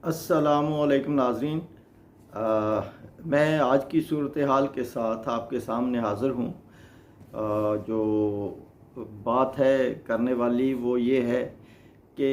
अस्सलामुअलैकुम नाज़रीन। मैं आज की सूरत हाल के साथ आपके सामने हाज़िर हूँ। जो बात है करने वाली वो ये है कि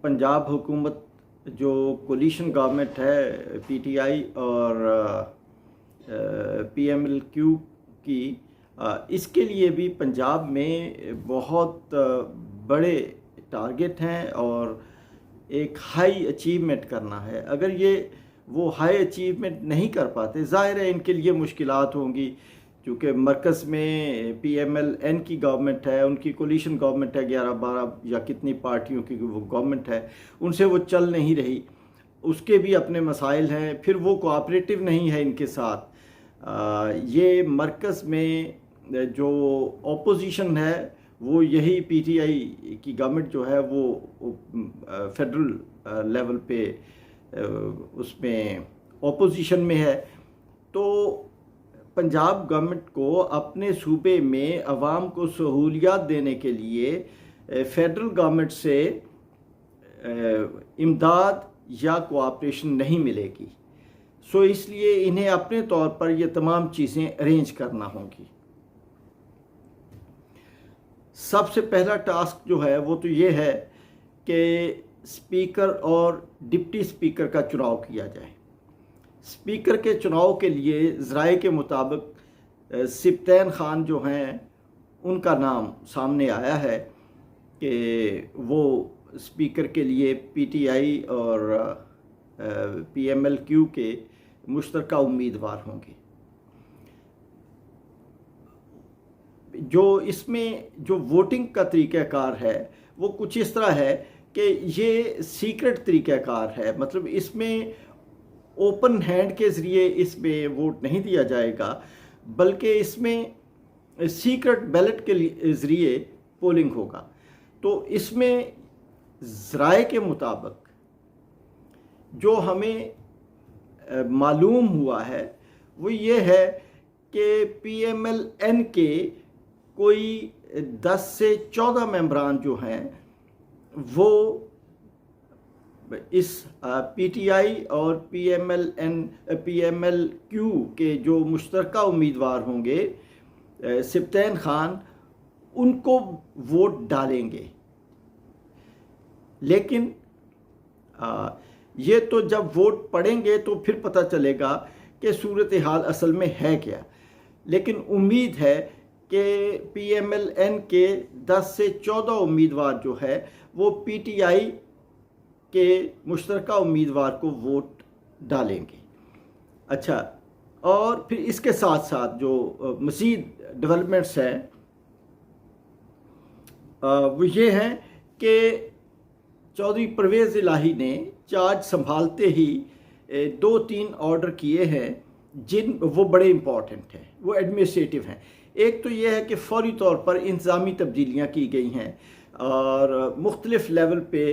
पंजाब हुकूमत जो कोलिशन गवर्नमेंट है पीटीआई और पीएमएलक्यू की, इसके लिए भी पंजाब में बहुत बड़े टारगेट हैं और एक हाई अचीवमेंट करना है। अगर ये वो हाई अचीवमेंट नहीं कर पाते, ज़ाहिर है इनके लिए मुश्किलात होंगी, क्योंकि मरकज़ में पीएमएलएन की गवर्नमेंट है, उनकी कोलिशन गवर्नमेंट है, 11-12 या कितनी पार्टियों की वो गवर्नमेंट है, उनसे वो चल नहीं रही, उसके भी अपने मसाइल हैं, फिर वो कोऑपरेटिव नहीं है इनके साथ। ये मरकज़ में जो ओपोजिशन है वो यही पीटीआई की गवर्नमेंट जो है वो फेडरल लेवल पे उसमें ओपोजिशन में है। तो पंजाब गवर्नमेंट को अपने सूबे में अवाम को सहूलियात देने के लिए फेडरल गवर्नमेंट से इमदाद या कोऑपरेशन नहीं मिलेगी। सो इसलिए इन्हें अपने तौर पर ये तमाम चीज़ें अरेंज करना होंगी। सबसे पहला टास्क जो है वो तो ये है कि स्पीकर और डिप्टी स्पीकर का चुनाव किया जाए। स्पीकर के चुनाव के लिए ज़राए के मुताबिक सिप्तैन खान जो हैं उनका नाम सामने आया है कि वो स्पीकर के लिए पीटीआई और पीएमएलक्यू के मुश्तरका उम्मीदवार होंगे। जो इसमें जो वोटिंग का तरीक़ाकार है वो कुछ इस तरह है कि ये सीक्रेट तरीक़ाकार है, मतलब इसमें ओपन हैंड के ज़रिए इसमें वोट नहीं दिया जाएगा, बल्कि इसमें सीक्रेट बैलेट के ज़रिए पोलिंग होगा। तो इसमें ज़राए के मुताबिक जो हमें मालूम हुआ है वो ये है कि पीएमएलएन के कोई 10 से 14 मेंबरान जो हैं वो इस पीटीआई और पीएमएलक्यू के जो मुश्तरका उम्मीदवार होंगे सिप्तैन खान, उनको वोट डालेंगे। लेकिन ये तो जब वोट पड़ेंगे तो फिर पता चलेगा कि सूरत हाल असल में है क्या। लेकिन उम्मीद है कि पीएमएलएन के 10 से 14 उम्मीदवार जो है वो पीटीआई के मुश्तरका उम्मीदवार को वोट डालेंगे। अच्छा, और फिर इसके साथ साथ जो मज़ीद डेवलपमेंट्स हैं वो ये हैं कि चौधरी परवेज़ इलाही ने चार्ज संभालते ही 2-3 ऑर्डर किए हैं जिन वो बड़े इम्पॉर्टेंट हैं, वो एडमिनिस्ट्रेटिव हैं। एक तो ये है कि फौरी तौर पर इंतज़ामी तब्दीलियाँ की गई हैं और मुख्तलिफ़ लेवल पे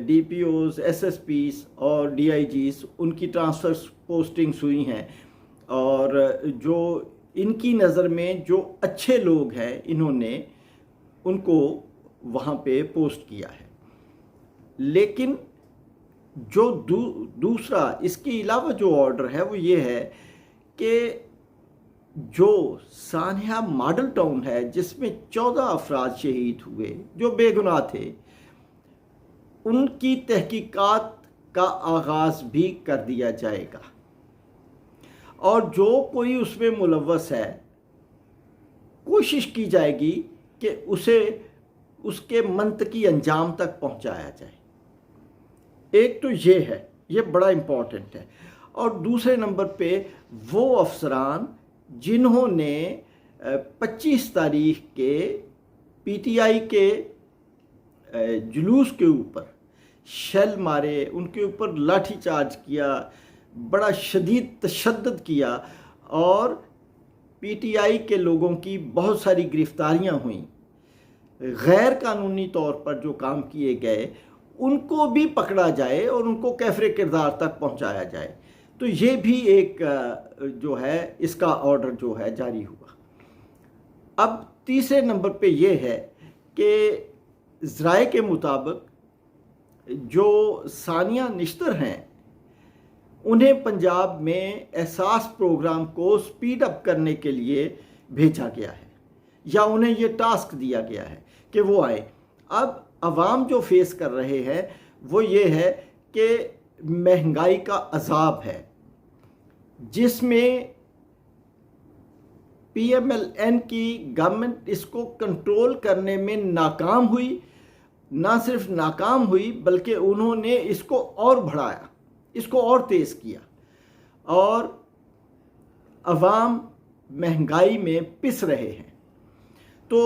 डीपीओज़, एसएसपीज़ और डीआईजीज़ उनकी ट्रांसफ़र पोस्टिंग्स हुई हैं, और जो इनकी नज़र में जो अच्छे लोग हैं इन्होंने उनको वहाँ पे पोस्ट किया है। लेकिन जो दूसरा इसके अलावा जो ऑर्डर है वो ये है कि जो सानिया मॉडल टाउन है जिसमें 14 अफराद शहीद हुए जो बेगुनाह थे, उनकी तहकीकात का आगाज़ भी कर दिया जाएगा, और जो कोई उसमें मुलव्वस है कोशिश की जाएगी कि उसे उसके मंतकी अंजाम तक पहुंचाया जाए। एक तो ये है, ये बड़ा इम्पॉर्टेंट है। और दूसरे नंबर पे वो अफसरान जिन्होंने 25 तारीख के पीटीआई के जुलूस के ऊपर शेल मारे, उनके ऊपर लाठी चार्ज किया, बड़ा शदीद तशद्दुद किया, और पीटीआई के लोगों की बहुत सारी गिरफ्तारियां हुई, गैर कानूनी तौर पर जो काम किए गए उनको भी पकड़ा जाए और उनको कैफरे किरदार तक पहुंचाया जाए। तो ये भी एक जो है इसका ऑर्डर जो है जारी हुआ। अब तीसरे नंबर पे ये है कि ज़राए के मुताबिक जो सानिया निश्तर हैं उन्हें पंजाब में एहसास प्रोग्राम को स्पीड अप करने के लिए भेजा गया है या उन्हें ये टास्क दिया गया है कि वो आए। अब अवाम जो फेस कर रहे हैं वो ये है कि महंगाई का अजाब है, जिसमें PMLN की गवर्नमेंट इसको कंट्रोल करने में नाकाम हुई। ना सिर्फ नाकाम हुई बल्कि उन्होंने इसको और बढ़ाया, इसको और तेज़ किया और अवाम महंगाई में पिस रहे हैं। तो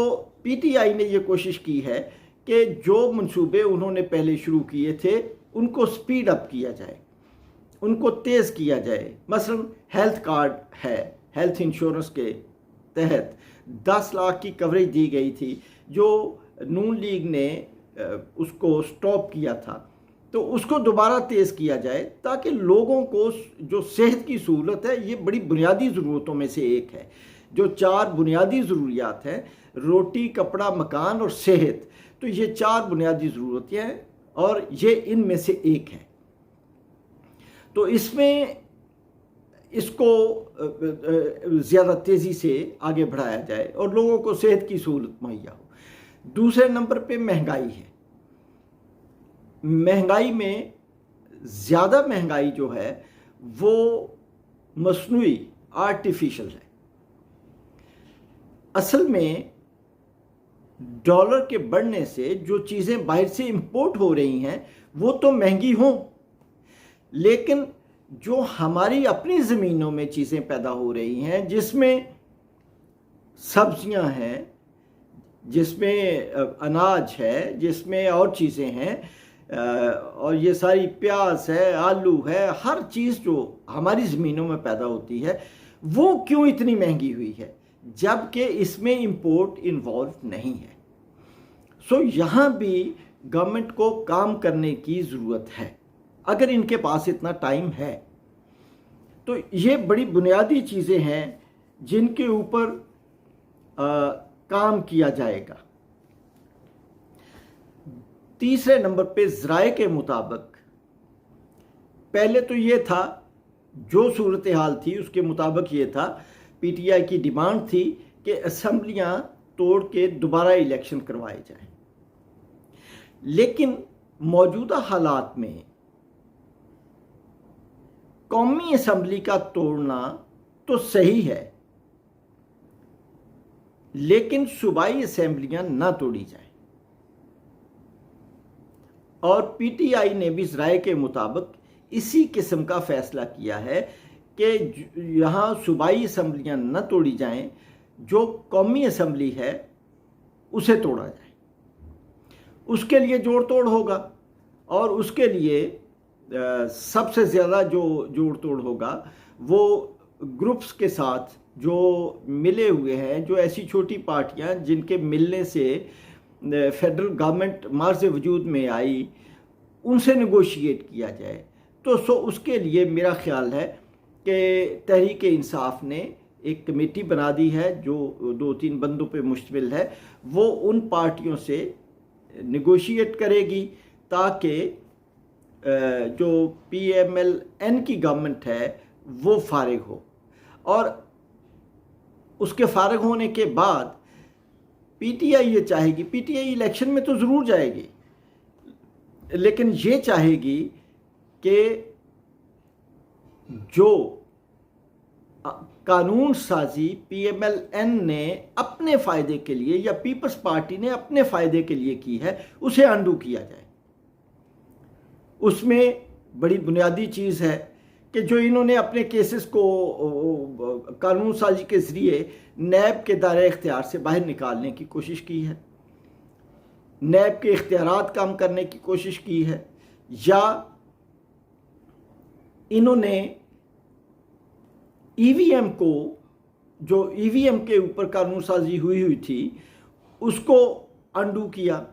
PTI ने ये कोशिश की है कि जो मंसूबे उन्होंने पहले शुरू किए थे उनको स्पीड अप किया जाए, उनको तेज़ किया जाए। मसलन हेल्थ कार्ड है, हेल्थ इंश्योरेंस के तहत 10 लाख की कवरेज दी गई थी, जो नून लीग ने उसको स्टॉप किया था, तो उसको दोबारा तेज़ किया जाए ताकि लोगों को जो सेहत की सहूलत है, ये बड़ी बुनियादी ज़रूरतों में से एक है। जो 4 बुनियादी ज़रूरियात हैं, रोटी, कपड़ा, मकान और सेहत, तो ये 4 बुनियादी ज़रूरतें हैं और ये इनमें से एक है। तो इसमें इसको ज़्यादा तेज़ी से आगे बढ़ाया जाए और लोगों को सेहत की सहूलत मुहैया हो। दूसरे नंबर पे महंगाई है। महंगाई में ज़्यादा महंगाई जो है वो मसनूई, आर्टिफिशियल है। असल में डॉलर के बढ़ने से जो चीज़ें बाहर से इंपोर्ट हो रही हैं वो तो महंगी हों, लेकिन जो हमारी अपनी ज़मीनों में चीज़ें पैदा हो रही हैं, जिसमें सब्जियां हैं, जिसमें अनाज है, जिसमें और चीज़ें हैं और ये सारी प्याज है, आलू है, हर चीज़ जो हमारी ज़मीनों में पैदा होती है वो क्यों इतनी महंगी हुई है, जबकि इसमें इंपोर्ट इन्वॉल्व नहीं है। सो यहाँ भी गवर्नमेंट को काम करने की ज़रूरत है, अगर इनके पास इतना टाइम है। तो ये बड़ी बुनियादी चीज़ें हैं जिनके ऊपर काम किया जाएगा। तीसरे नंबर पे ज़राए के मुताबिक, पहले तो ये था, जो सूरत हाल थी उसके मुताबिक ये था, PTI की डिमांड थी कि असम्बलियाँ तोड़ के दोबारा इलेक्शन करवाए जाएं। लेकिन मौजूदा हालात में कौमी असम्बली का तोड़ना तो सही है, लेकिन सूबाई असम्बलियाँ ना तोड़ी जाएं। और PTI ने भी ज़राए के मुताबिक इसी किस्म का फ़ैसला किया है कि यहाँ सूबाई असम्बलियाँ न तोड़ी जाएं, जो कौमी असम्बली है उसे तोड़ा जाए। उसके लिए जोड़ तोड़ होगा और उसके लिए सबसे ज़्यादा जो जोड़ तोड़ होगा वो ग्रुप्स के साथ जो मिले हुए हैं, जो ऐसी छोटी पार्टियां जिनके मिलने से फेडरल गवर्नमेंट मार्ज़ वजूद में आई, उनसे नेगोशिएट किया जाए। तो उसके लिए मेरा ख्याल है कि तहरीक इंसाफ ने एक कमेटी बना दी है जो 2-3 बंदों पे मुश्तमिल है। वो उन पार्टियों से नेगोशिएट करेगी ताकि जो PMLN की गवर्नमेंट है वो फारिग हो, और उसके फारिग होने के बाद PTI ये चाहेगी, PTI इलेक्शन में तो ज़रूर जाएगी, लेकिन ये चाहेगी कि जो कानून साजी PMLN ने अपने फ़ायदे के लिए या पीपल्स पार्टी ने अपने फ़ायदे के लिए की है उसे अंडू किया जाए। उसमें बड़ी बुनियादी चीज़ है कि जो इन्होंने अपने केसेस को कानून साजी के ज़रिए नैब के दायरे इख्तियार से बाहर निकालने की कोशिश की है, नैब के इख्तियारात कम करने की कोशिश की है, या इन्होंने EVM को, जो EVM के ऊपर कानून साजी हुई थी, उसको अंडू किया,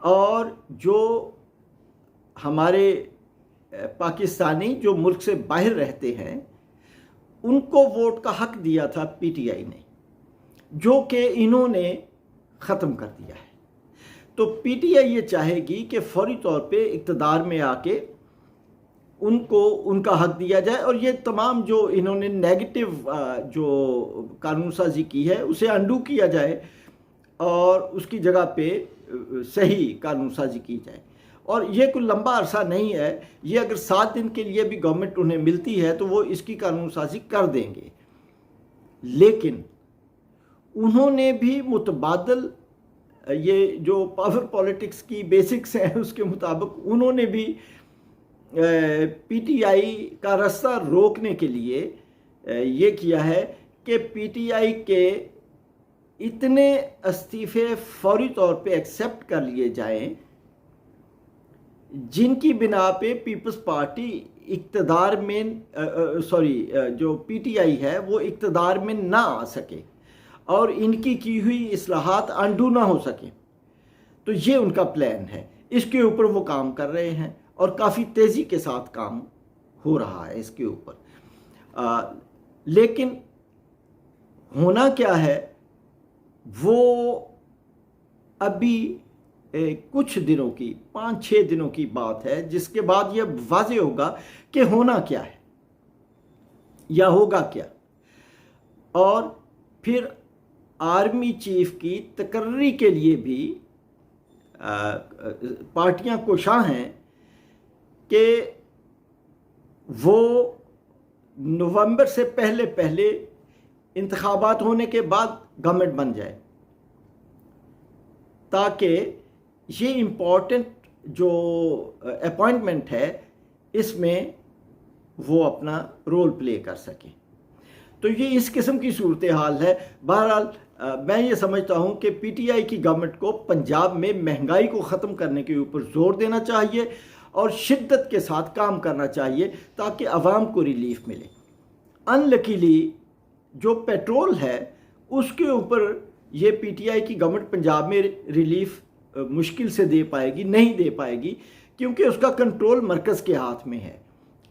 और जो हमारे पाकिस्तानी जो मुल्क से बाहर रहते हैं उनको वोट का हक दिया था PTI ने, जो कि इन्होंने ख़त्म कर दिया है। तो पीटीआई ये चाहेगी कि फौरी तौर पे इक़्तिदार में आके उनको उनका हक दिया जाए और ये तमाम जो इन्होंने नेगेटिव जो कानून साजी की है उसे अंडू किया जाए और उसकी जगह पे सही कानून साजी की जाए। और ये कोई लंबा अरसा नहीं है, ये अगर 7 दिन के लिए भी गवर्नमेंट उन्हें मिलती है तो वो इसकी कानून साजी कर देंगे। लेकिन उन्होंने भी मुतबादल ये जो पावर पॉलिटिक्स की बेसिक्स हैं उसके मुताबिक उन्होंने भी पीटीआई का रास्ता रोकने के लिए ये किया है कि पीटीआई के इतने इस्तीफे फौरी तौर पे एक्सेप्ट कर लिए जाएं जिनकी बिना पे पीपल्स पार्टी इक़्तिदार में जो पीटीआई है वो इक़्तिदार में ना आ सके और इनकी की हुई इस्लाहात अंडू ना हो सके। तो ये उनका प्लान है, इसके ऊपर वो काम कर रहे हैं और काफ़ी तेज़ी के साथ काम हो रहा है इसके ऊपर। लेकिन होना क्या है वो अभी कुछ दिनों की 5-6 दिनों की बात है, जिसके बाद ये वाज़े होगा कि होना क्या है या होगा क्या। और फिर आर्मी चीफ की तकर्री के लिए भी पार्टियां कोशां हैं कि वो नवंबर से पहले पहले इंतखाबात होने के बाद गवर्नमेंट बन जाए, ताकि ये इम्पोर्टेंट जो अपॉइंटमेंट है इसमें वो अपना रोल प्ले कर सके। तो ये इस किस्म की सूरत हाल है। बहरहाल मैं ये समझता हूँ कि पीटीआई की गवर्नमेंट को पंजाब में महंगाई को ख़त्म करने के ऊपर ज़ोर देना चाहिए और शिद्दत के साथ काम करना चाहिए ताकि आवाम को रिलीफ मिले। अनलकीली जो पेट्रोल है उसके ऊपर ये पीटीआई की गवर्नमेंट पंजाब में रिलीफ मुश्किल से दे पाएगी, नहीं दे पाएगी, क्योंकि उसका कंट्रोल मरकज़ के हाथ में है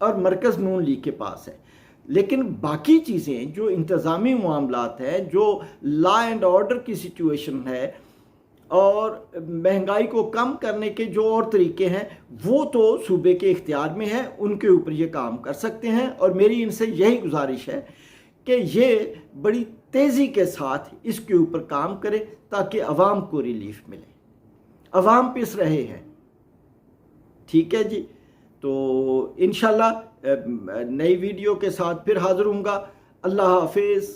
और मरकज़ नून लीग के पास है। लेकिन बाकी चीज़ें जो इंतज़ामी मामलात हैं, जो लॉ एंड ऑर्डर की सिचुएशन है और महंगाई को कम करने के जो और तरीके हैं, वो तो सूबे के इख्तियार में है, उनके ऊपर ये काम कर सकते हैं। और मेरी इनसे यही गुजारिश है कि ये बड़ी तेज़ी के साथ इसके ऊपर काम करें ताकि अवाम को रिलीफ मिले। अवाम पिस रहे हैं, ठीक है जी। तो इंशाल्लाह नई वीडियो के साथ फिर हाज़िर होऊंगा। अल्लाह हाफिज़।